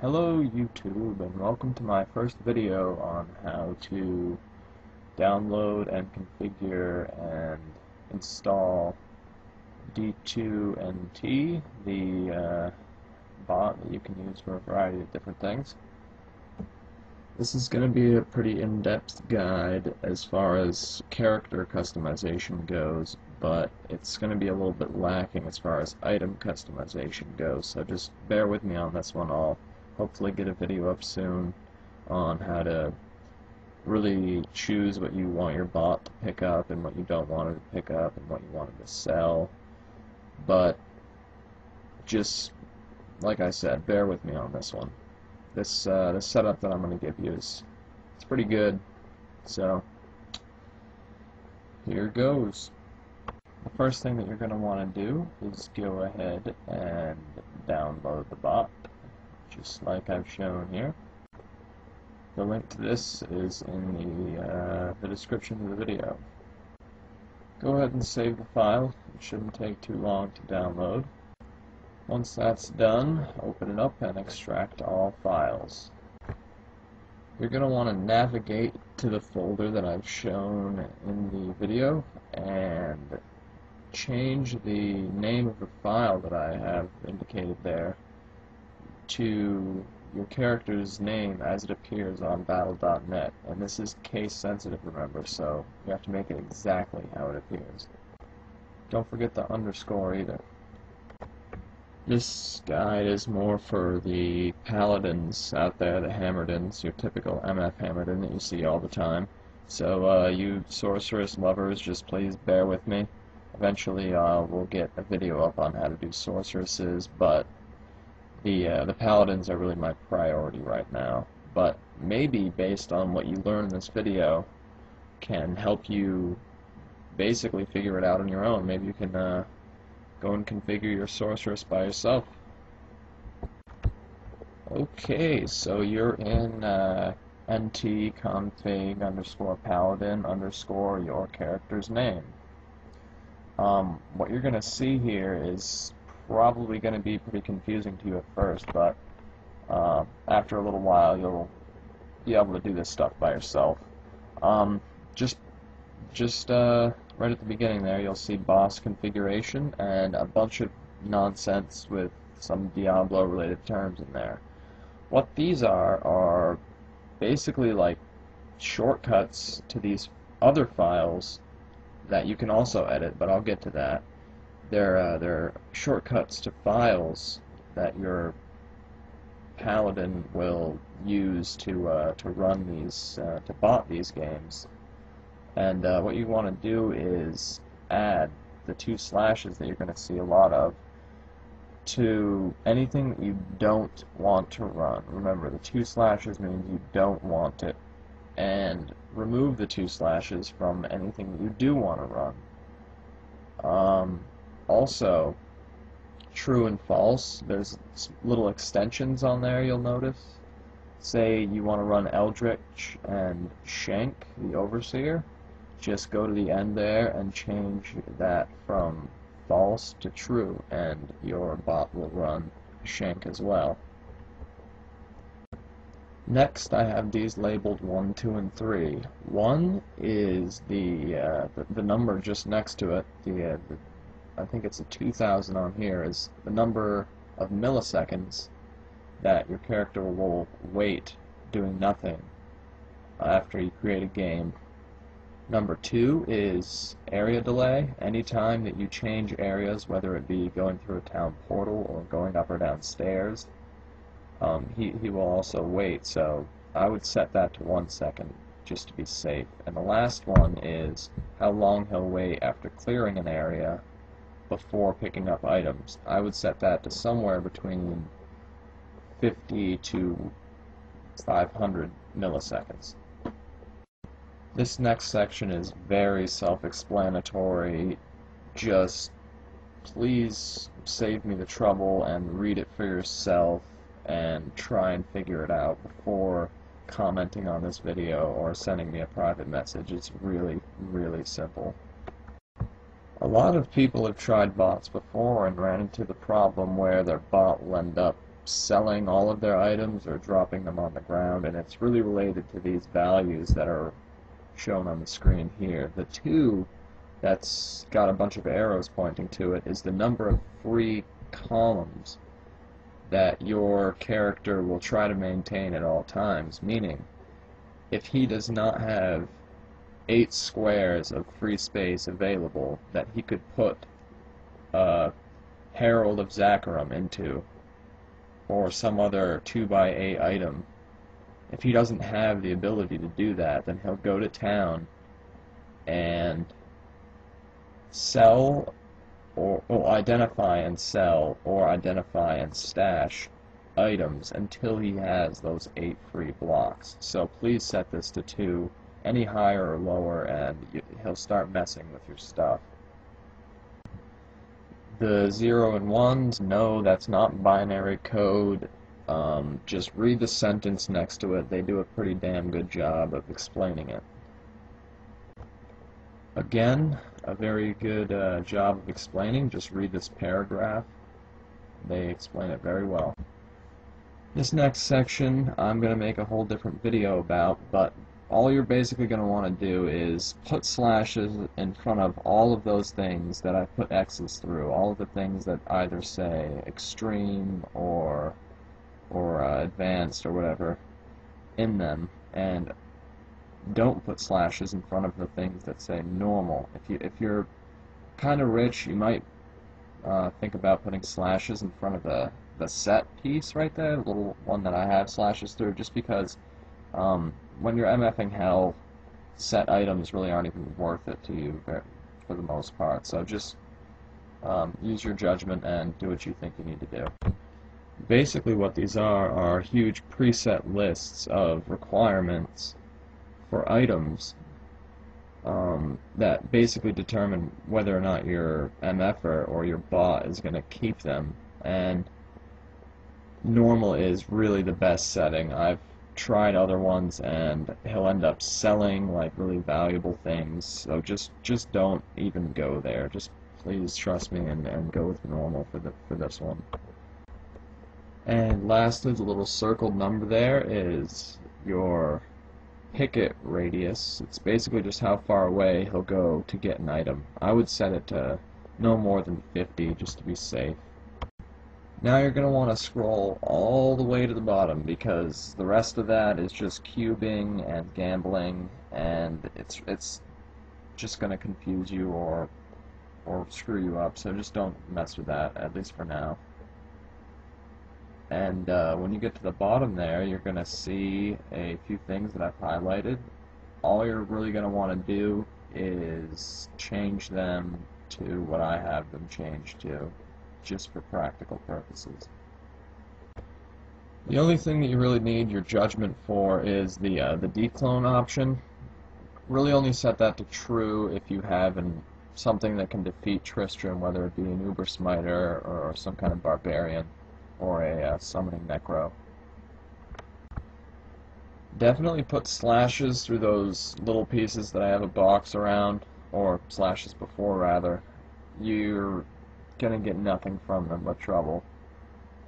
Hello YouTube, and welcome to my first video on how to download and configure and install D2NT, the bot that you can use for a variety of different things. This is going to be a pretty in-depth guide as far as character customization goes, but it's going to be a little bit lacking as far as item customization goes, so just bear with me on this one. I'll hopefully get a video up soon on how to really choose what you want your bot to pick up and what you don't want it to pick up and what you want it to sell. But just like I said, bear with me on this one. This setup that I'm going to give you it's pretty good, so here goes. The first thing that you're going to want to do is go ahead and download the bot, just like I've shown here. The link to this is in the description of the video. Go ahead and save the file. It shouldn't take too long to download. Once that's done, open it up and extract all files. You're going to want to navigate to the folder that I've shown in the video and change the name of the file that I have indicated there to your character's name as it appears on battle.net, and this is case sensitive, remember, so you have to make it exactly how it appears. Don't forget the underscore either. This guide is more for the paladins out there, the Hammerdins, your typical MF Hammerdin that you see all the time. So you sorceress lovers, just please bear with me. Eventually we'll get a video up on how to do sorceresses, but the paladins are really my priority right now. But maybe based on what you learn in this video can help you basically figure it out on your own. Maybe you can go and configure your sorceress by yourself. Okay, so you're in nt config underscore paladin underscore your character's name. What you're going to see here is probably going to be pretty confusing to you at first, but after a little while you'll be able to do this stuff by yourself. Just right at the beginning there, you'll see boss configuration and a bunch of nonsense with some Diablo related terms in there. What these are basically like shortcuts to these other files that you can also edit, but I'll get to that. They're shortcuts to files that your paladin will use to run these to bot these games. And what you want to do is add the 2 slashes that you're going to see a lot of to anything that you don't want to run. Remember, the 2 slashes means you don't want it, and remove the 2 slashes from anything that you do want to run. Also, true and false, there's little extensions on there you'll notice. Say you want to run Eldritch and Shank, the Overseer. Just go to the end there and change that from false to true, and your bot will run Shank as well. Next, I have these labeled 1, 2, and 3. 1 is the number just next to it. I think it's a 2000 on here, is the number of milliseconds that your character will wait doing nothing after you create a game. Number 2 is area delay. Anytime that you change areas, whether it be going through a town portal or going up or down stairs, he will also wait, so I would set that to 1 second just to be safe. And the last one is how long he'll wait after clearing an area before picking up items. I would set that to somewhere between 50 to 500 milliseconds. This next section is very self-explanatory. Just please save me the trouble and read it for yourself and try and figure it out before commenting on this video or sending me a private message. It's really, really simple. A lot of people have tried bots before and ran into the problem where their bot will end up selling all of their items or dropping them on the ground, and it's really related to these values that are shown on the screen here. The 2 that's got a bunch of arrows pointing to it is the number of free columns that your character will try to maintain at all times, meaning if he does not have 8 squares of free space available that he could put Herald of Zakarum into, or some other 2x8 item, if he doesn't have the ability to do that, then he'll go to town and sell, or identify and sell, or identify and stash items until he has those 8 free blocks. So please set this to 2, any higher or lower, and he'll start messing with your stuff. The 0 and 1s, no, that's not binary code. Just read the sentence next to it. They do a pretty damn good job of explaining it. Again, a very good job of explaining. Just read this paragraph. They explain it very well. This next section I'm going to make a whole different video about, but all you're basically going to want to do is put slashes in front of all of those things that I put X's through, all of the things that either say extreme or advanced or whatever in them, and don't put slashes in front of the things that say normal. If you're kind of rich, you might think about putting slashes in front of the set piece right there, the little one that I have slashes through, just because when you're MFing hell, set items really aren't even worth it to you for the most part. So just use your judgment and do what you think you need to do. Basically what these are huge preset lists of requirements for items that basically determine whether or not your MFer or your bot is going to keep them. And normal is really the best setting. I've tried other ones and he'll end up selling like really valuable things, so just don't even go there. Just please trust me and go with normal for this one. And lastly, the little circled number there is your picket radius. It's basically just how far away he'll go to get an item. I would set it to no more than 50 just to be safe. Now you're going to want to scroll all the way to the bottom, because the rest of that is just cubing and gambling, and it's just going to confuse you or screw you up, so just don't mess with that, at least for now. And when you get to the bottom there, you're going to see a few things that I've highlighted. All you're really going to want to do is change them to what I have them changed to, just for practical purposes. The only thing that you really need your judgment for is the declone option. Really only set that to true if you have something that can defeat Tristram, whether it be an Uber Smiter or some kind of barbarian or a summoning necro. Definitely put slashes through those little pieces that I have a box around, or slashes before rather. You're gonna get nothing from them but trouble.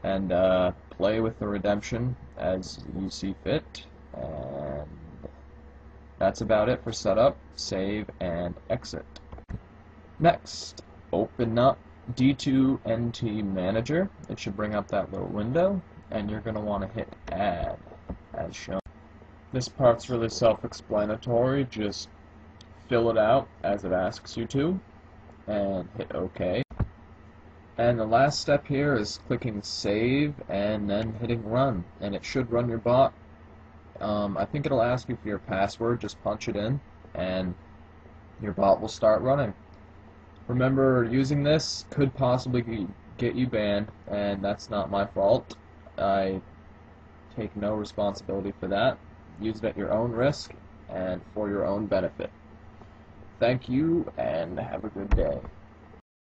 And play with the redemption as you see fit, and that's about it for setup, save, and exit. Next, open up D2NT Manager. It should bring up that little window, and you're going to want to hit Add, as shown. This part's really self-explanatory. Just fill it out as it asks you to, and hit OK. And the last step here is clicking Save and then hitting Run, and it should run your bot. I think it'll ask you for your password. Just punch it in, and your bot will start running. Remember, using this could possibly get you banned, and that's not my fault. I take no responsibility for that. Use it at your own risk and for your own benefit. Thank you, and have a good day.